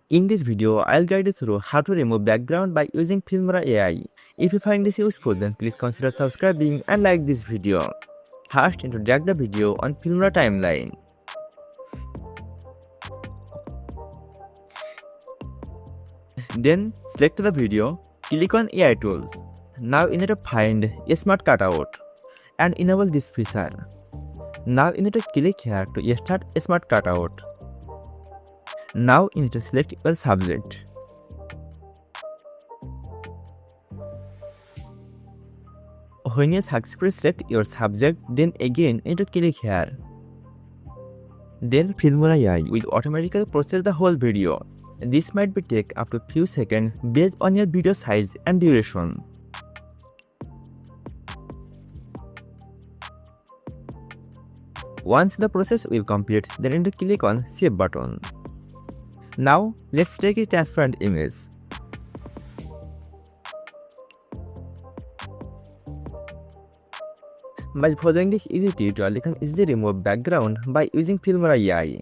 In this video, I'll guide you through how to remove background by using Filmora AI. If you find this useful, then please consider subscribing and like this video. First, to drag the video on Filmora timeline. Then, select the video, click on AI tools. Now you need to find a smart cutout and enable this feature. Now you need to click here to start a smart cutout. Now you need to select your subject. When you successfully select your subject, then again you need to click here. Then Filmora AI will automatically process the whole video. This might be take up to few seconds based on your video size and duration. Once the process will complete, then you need to click on Save button. Now, let's take a transparent image. By following this easy tutorial, you can easily remove background by using Filmora AI.